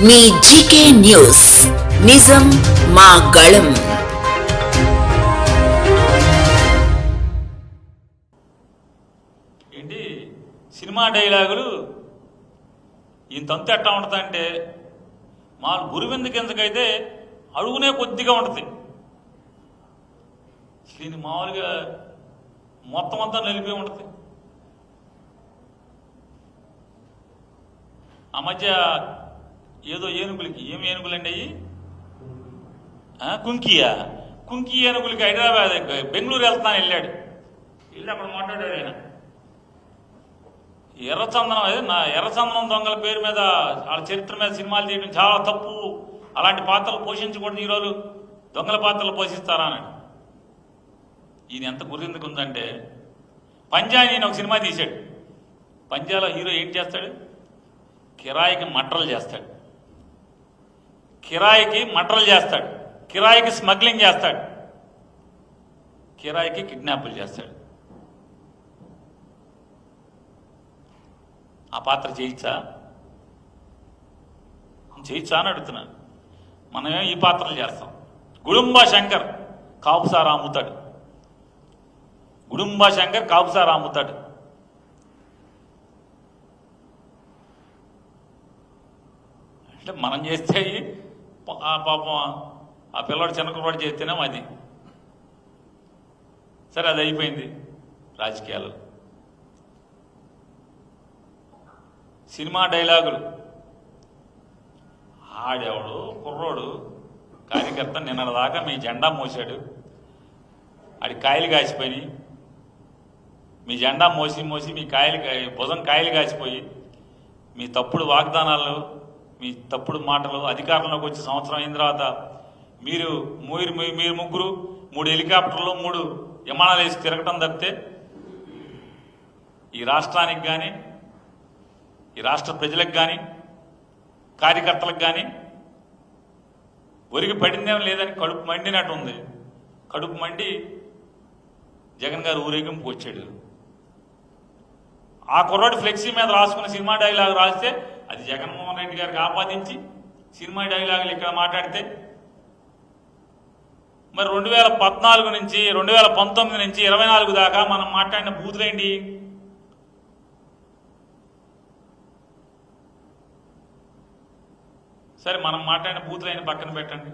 మీ GK news నిజం మా గళం. ఏంటి సినిమా డైలాగులు ఇంతంత ఎట్టా ఉంటుందంటే మా గురువింద కిందకైతే అడుగునే కొద్దిగా ఉంటుంది. దీన్ని మామూలుగా మొత్తం అంతా నిలిపి ఉంటుంది. ఆ మధ్య ఏదో ఏనుగులకి ఏమి ఏనుగులండి అయ్యి కుంకి ఏనుగులకి హైదరాబాద్ బెంగళూరు వెళ్తాను వెళ్ళాడు. వెళ్ళి అక్కడ మాట్లాడాడు ఆయన. ఎర్రచందనం అదే నా ఎర్రచందనం దొంగల పేరు మీద వాళ్ళ చరిత్ర మీద సినిమాలు తీయడం చాలా తప్పు, అలాంటి పాత్రలు పోషించకూడదు, ఈరోజు దొంగల పాత్రలు పోషిస్తారా అని. ఈయన ఎంత గురిందుకు ఉందంటే పంజా నేను ఒక సినిమా తీశాడు. పంజాలో హీరో ఏం చేస్తాడు? కిరాయికి మట్టలు చేస్తాడు, కిరాయికి స్మగ్లింగ్ చేస్తాడు, కిరాయికి కిడ్నాపులు చేస్తాడు. ఆ పాత్ర చేయొచ్చా అని అడుగుతున్నాను. మనమేం ఈ పాత్రలు చేస్తాం. గుడుంబా శంకర్ కాపుసారా అమ్ముతాడు, అంటే మనం చేస్తే ఆ పాపం ఆ పిల్లవాడు చిన్న కుర్రాడు చేస్తేనే అది సరే, అది అయిపోయింది. రాజకీయాలు, సినిమా డైలాగులు. ఆడెవడు కుర్రోడు కార్యకర్త నిన్నటిదాకా మీ జెండా మోసాడు, ఆడి కాయలు కాసిపోయి, మీ జెండా మోసి మీ భుజం కాయలు కాసిపోయి, మీ తప్పుడు వాగ్దానాలు, మీ తప్పుడు మాటలు, అధికారంలోకి వచ్చి సంవత్సరం అయిన తర్వాత మీరు ముగ్గురు 3 హెలికాప్టర్లు 3 విమానాలు వేసి తిరగటం తప్పితే ఈ రాష్ట్రానికి కానీ ఈ రాష్ట్ర ప్రజలకు కానీ కార్యకర్తలకు కానీ ఒరిగి పడిందేం లేదని కడుపు మండినట్టు ఉంది. కడుపు మండి జగన్ గారు ఊరేగింపుకు వచ్చాడు. ఆ కుర్రాడు ఫ్లెక్సీ మీద రాసుకున్న సినిమా డైలాగ్ రాస్తే అది జగన్మోహన్ రెడ్డి గారికి ఆపాదించి సినిమా డైలాగులు ఇక్కడ మాట్లాడితే, మరి 2014 నుంచి 2019 నుంచి 24 దాకా మనం మాట్లాడిన బూతులేంటి? సరే, మనం మాట్లాడిన బూతులైన పక్కన పెట్టండి.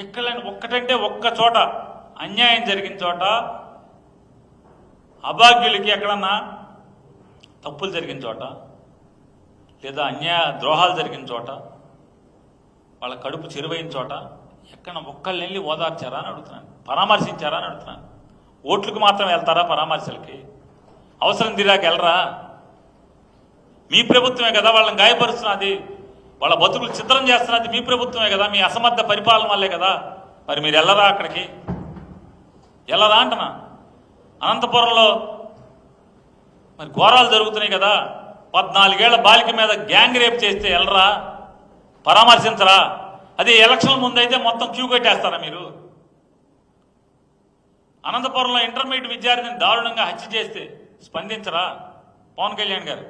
ఎక్కడైనా ఒక్కటంటే ఒక్క చోట అన్యాయం జరిగిన చోట, అభాగ్యులకి ఎక్కడన్నా తప్పులు జరిగిన చోట, లేదా ద్రోహాలు జరిగిన చోట, వాళ్ళ కడుపు చెరువైన చోట ఎక్కడ ఒక్కళ్ళు వెళ్ళి ఓదార్చారా అని అడుగుతున్నాను, పరామర్శించారా అని అడుగుతున్నాను. ఓట్లకు మాత్రం వెళ్తారా పరామర్శలకి? అవసరం తీరాక వెళ్ళరా? మీ ప్రభుత్వమే కదా వాళ్ళని గాయపరుస్తున్నది, వాళ్ళ బతుకులు చిత్రం చేస్తున్నది మీ ప్రభుత్వమే కదా, మీ అసమర్థ పరిపాలన వల్లే కదా. మరి మీరు వెళ్ళరా? అక్కడికి వెళ్ళరా అంటున్నా. అనంతపురంలో మరి ఘోరాలు జరుగుతున్నాయి కదా, 14 ఏళ్ల బాలిక మీద గ్యాంగ్ రేప్ చేస్తే వెళ్ళరా? పరామర్శించరా? అదే ఎలక్షన్ల ముందు అయితే మొత్తం క్యూ కట్టేస్తారా మీరు? అనంతపురంలో ఇంటర్మీడియట్ విద్యార్థిని దారుణంగా హత్య చేస్తే స్పందించరా? పవన్ కళ్యాణ్ గారు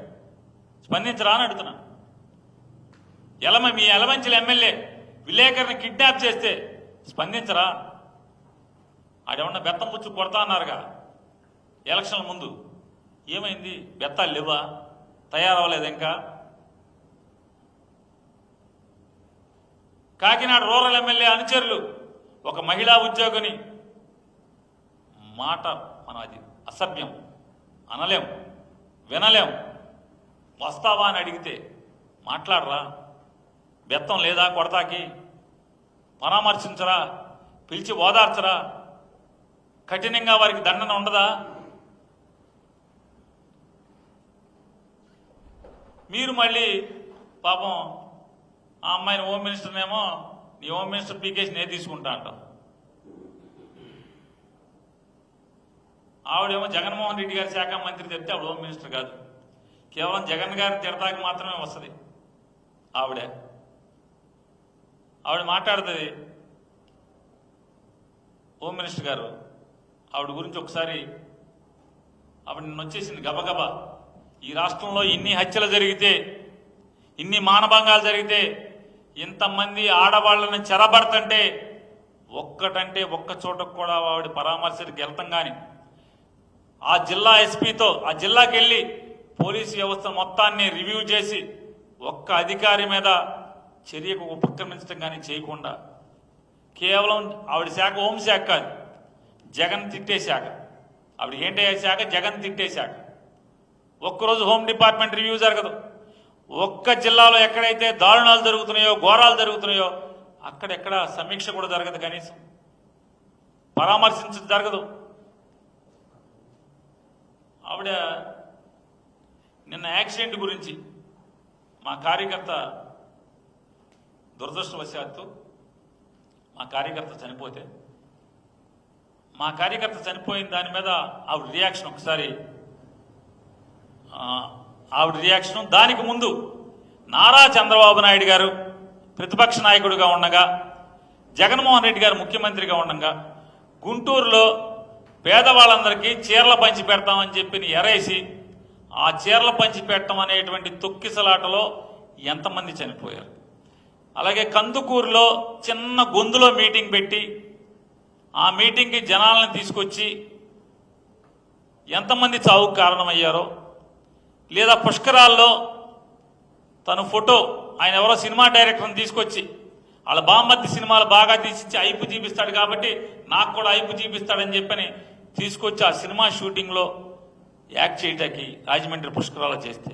స్పందించరా అని అడుగుతున్నా. మీ ఎలమంచిల ఎమ్మెల్యే విలేకరిని కిడ్నాప్ చేస్తే స్పందించరా? ఆడేమన్నా బెత్తం పుచ్చు కొడతా అన్నారుగా ఎలక్షన్ల ముందు, ఏమైంది? బెత్తాలు లేవా? తయారవ్వలేదు ఇంకా? కాకినాడ రూరల్ ఎమ్మెల్యే అనుచరులు ఒక మహిళా ఉద్యోగిని మాట మనం అది అసభ్యం అనలేం, వినలేం. వస్తావా అని అడిగితే మాట్లాడరా? బెత్తం లేదా కొడతాకి? పరామర్శించరా? పిలిచి ఓదార్చరా? కఠినంగా వారికి దండన ఉండదా? మీరు మళ్ళీ పాపం ఆ అమ్మాయిని హోమ్ మినిస్టర్నేమో నీ హోమ్ మినిస్టర్ పీకేసి నేను తీసుకుంటా అంటాం. ఆవిడేమో జగన్మోహన్ రెడ్డి గారి శాఖ మంత్రి చెప్తే ఆవిడ హోమ్ మినిస్టర్ కాదు, కేవలం జగన్ గారిని తిడతాకి మాత్రమే వస్తుంది. ఆవిడ మాట్లాడుతుంది. హోమ్ మినిస్టర్ గారు ఆవిడ గురించి ఒకసారి ఆవిడ నిన్న వచ్చేసింది గబగబా. ఈ రాష్ట్రంలో ఇన్ని హత్యలు జరిగితే ఇన్ని మానభంగాలు జరిగితే ఇంతమంది ఆడవాళ్ళని చెరబడుతుంటే ఒక్క చోటకు కూడా ఆవిడ పరామర్శకు వెళ్తాం కానీ ఆ జిల్లా ఎస్పీతో ఆ జిల్లాకి వెళ్ళి పోలీసు వ్యవస్థ మొత్తాన్ని రివ్యూ చేసి ఒక్క అధికారి మీద చర్యకు ఉపక్రమించడం కానీ చేయకుండా కేవలం ఆవిడ శాఖ హోంశాఖ కాదు, జగన్ తిట్టే శాఖ. ఆవిడ ఏంటి శాఖ? జగన్ తిట్టే శాఖ. ఒక్కరోజు హోమ్ డిపార్ట్మెంట్ రివ్యూ జరగదు. ఒక్క జిల్లాలో ఎక్కడైతే దారుణాలు జరుగుతున్నాయో, ఘోరాలు జరుగుతున్నాయో అక్కడెక్కడ సమీక్ష కూడా జరగదు, కనీసం పరామర్శించడం జరగదు. ఆవిడ నిన్న యాక్సిడెంట్ గురించి మా కార్యకర్త దురదృష్టవశాత్తు మా కార్యకర్త చనిపోతే మా కార్యకర్త చనిపోయిన దాని మీద ఆవిడ రియాక్షన్ ఒకసారి ఆవిడ రియాక్షన్. దానికి ముందు నారా చంద్రబాబు నాయుడు గారు ప్రతిపక్ష నాయకుడిగా ఉండగా, జగన్మోహన్ రెడ్డి గారు ముఖ్యమంత్రిగా ఉండగా గుంటూరులో పేదవాళ్ళందరికీ చీరలు పంచి పెడతామని చెప్పి ఎరేసి ఆ చీరలు పంచి పెట్టడం అనేటువంటి తొక్కిసలాటలో ఎంతమంది చనిపోయారు. అలాగే కందుకూరులో చిన్న గొంతులో మీటింగ్ పెట్టి ఆ మీటింగ్కి జనాలను తీసుకొచ్చి ఎంతమంది చావుకు కారణమయ్యారో, లేదా పుష్కరాల్లో తన ఫోటో, ఆయన ఎవరో సినిమా డైరెక్టర్ని తీసుకొచ్చి వాళ్ళ బామ్మర్ది సినిమాలు బాగా తీసి ఐపు చూపిస్తాడు కాబట్టి నాకు కూడా ఐపు చూపిస్తాడని చెప్పని తీసుకొచ్చి ఆ సినిమా షూటింగ్లో యాక్ట్ చేయటానికి రాజమండ్రి పుష్కరాలు చేస్తే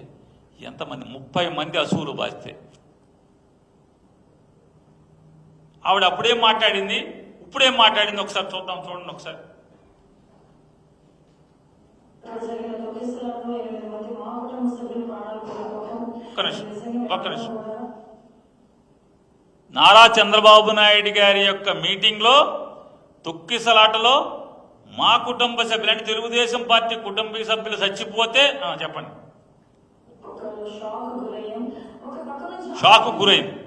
ఎంతమంది 30 మంది అసూలు బాస్తే ఆవిడ అప్పుడేం మాట్లాడింది, ఇప్పుడేం మాట్లాడింది ఒకసారి చూద్దాం. చూడండి ఒకసారి. ఒక్క నిమిషం. నారా చంద్రబాబు నాయుడు గారి యొక్క మీటింగ్లో తొక్కిసలాటలో మా కుటుంబ సభ్యులు అంటే తెలుగుదేశం పార్టీ కుటుంబ సభ్యులు చచ్చిపోతే చెప్పండి. షాక్ గురైంది.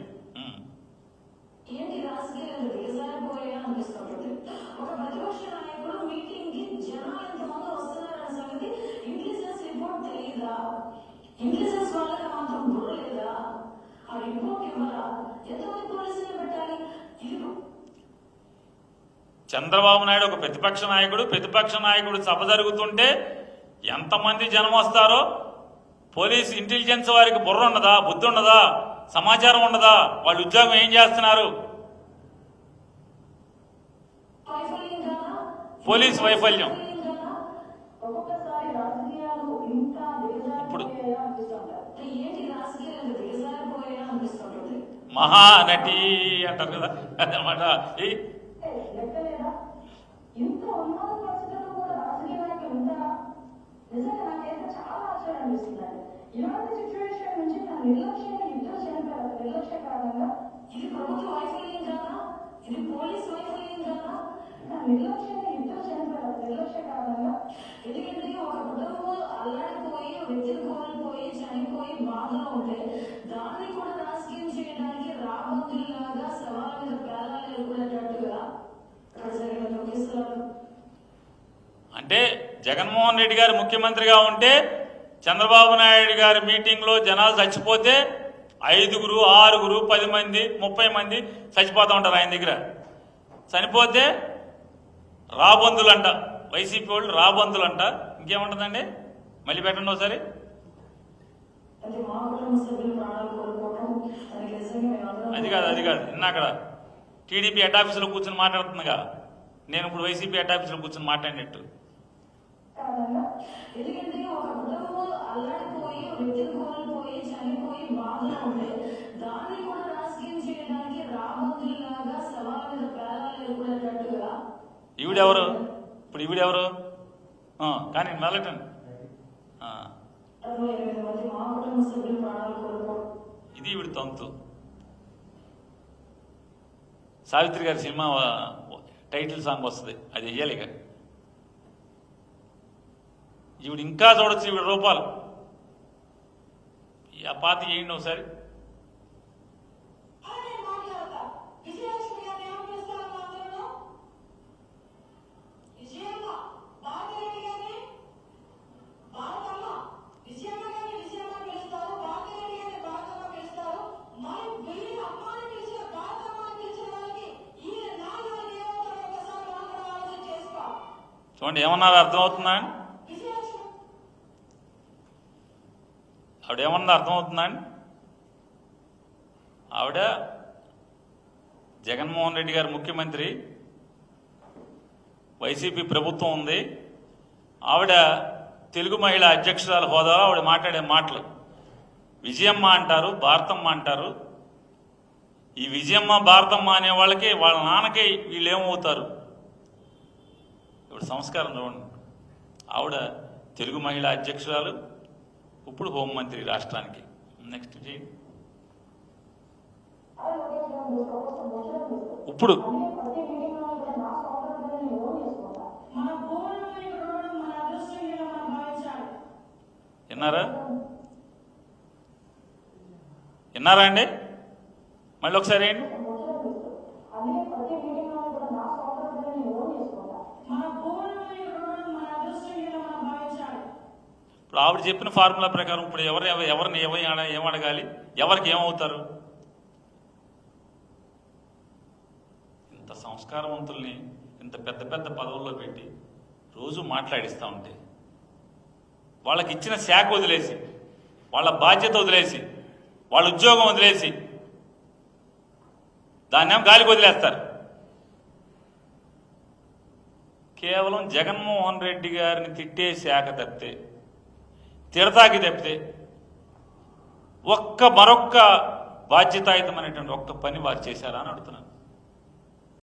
చంద్రబాబు నాయుడు ఒక ప్రతిపక్ష నాయకుడు సభ జరుగుతుంటే ఎంతమంది జనం వస్తారో పోలీసు ఇంటెలిజెన్స్ వారికి బుర్ర ఉండదా, బుద్ధి ఉండదా, సమాచారం ఉండదా, వాళ్ళు ఉద్యోగం ఏం చేస్తున్నారు? పోలీసు వైఫల్యం. ఇప్పుడు మహానటి అంటారు కదా, అదనమాట. ఇంత ఉన్నత పరిస్థితుల్లో కూడా రాజకీయ నాయకులు ఉంటారా? నిజంగా నాకైతే చాలా ఆశ్చర్యం అనిపిస్తున్నారు. ఇలాంటి సిచ్యువేషన్ నుంచి నా నిర్లక్ష్యంగా ఇద్దరు చనిపోయారు. నిర్లక్ష్య కారణంగా ఇది ప్రభుత్వ వైఫల్యం కాదా? ఇది పోలీస్ వైఫల్యం కాదా? నా నిర్లక్ష్యంగా ఇద్దరు చనిపోయారు. నిర్లక్ష్య కారణంగా. ఎందుకంటే ఒక కుటుంబం అల్లాడిపోయి, వ్యక్తిని కోల్పోయి, చనిపోయి బాధలో ఉంటే దాన్ని కూడా రాజకీయం చేయడానికి రాబందులాగా సవాళ్ళ మీద ప్రాణాలు ఎదుర్కొనేటట్టుగా అంటే జగన్మోహన్ రెడ్డి గారు ముఖ్యమంత్రిగా ఉంటే చంద్రబాబు నాయుడు గారి మీటింగ్లో జనాలు చచ్చిపోతే 5, 6, 10 మంది 30 మంది చచ్చిపోతూ ఉంటారు ఆయన దగ్గర. చనిపోతే రాబందులంట, వైసీపీ వాళ్ళు రాబందులంట. ఇంకేముంటుందండి? మళ్ళీ పెట్టండి ఒకసారి. అది కాదు ఇన్నాకడ టీడీపీ హెడ్ ఆఫీసులో కూర్చొని మాట్లాడుతుందిగా, నేను ఇప్పుడు వైసీపీ హెడ్ ఆఫీసులో కూర్చొని మాట్లాడినట్టు. ఈవిడెవరు? ఇప్పుడు ఈవిడెవరు? కానీ మెలటండి. ఇది ఈవిడ తంతు. సావిత్రి గారి సినిమా టైటిల్ సాంగ్ వస్తుంది, అది వెయ్యాలి. ఇక ఈవిడ ఇంకా చూడొచ్చు ఈవిడ రూపాలు. ఆ పాత చేయండి ఒకసారి. చూడండి ఏమన్నారు అర్థమవుతుందా? ఆవిడ ఏమన్నా అర్థమవుతుందా? ఆవిడ జగన్మోహన్ రెడ్డి గారు ముఖ్యమంత్రి, వైసీపీ ప్రభుత్వం ఉంది, ఆవిడ తెలుగు మహిళా అధ్యక్షురాల హోదాలో ఆవిడ మాట్లాడే మాటలు విజయమ్మ అంటారు, భారతమ్మ అంటారు. ఈ విజయమ్మ భారతమ్మ అనే వాళ్ళకి వాళ్ళ నాన్నకి వీళ్ళు ఏమవుతారు? ఇప్పుడు సంస్కారం చూడండి. ఆవిడ తెలుగు మహిళా అధ్యక్షురాలు, ఇప్పుడు హోంమంత్రి రాష్ట్రానికి. నెక్స్ట్ చేయండి. ఇప్పుడు విన్నారా అండి? మళ్ళీ ఒకసారి ఏంటి? ఇప్పుడు ఆవిడ చెప్పిన ఫార్ములా ప్రకారం ఇప్పుడు ఎవరిని ఏం అడగాలి, ఎవరికి ఏమవుతారు? ఇంత సంస్కారవంతుల్ని ఇంత పెద్ద పెద్ద పదవుల్లో పెట్టి రోజు మాట్లాడిస్తూ ఉంటే, వాళ్ళకి ఇచ్చిన శాఖ వదిలేసి, వాళ్ళ బాధ్యత వదిలేసి, వాళ్ళ ఉద్యోగం వదిలేసి దాన్నేం గాలికి వదిలేస్తారు. కేవలం జగన్మోహన్ రెడ్డి గారిని తిట్టే శాఖ తప్పితే, తిడతాకి తప్పితే మరొక్క బాధ్యతాయుతమైనటువంటి ఒక్క పని వారు చేశారా అని అడుగుతున్నాను.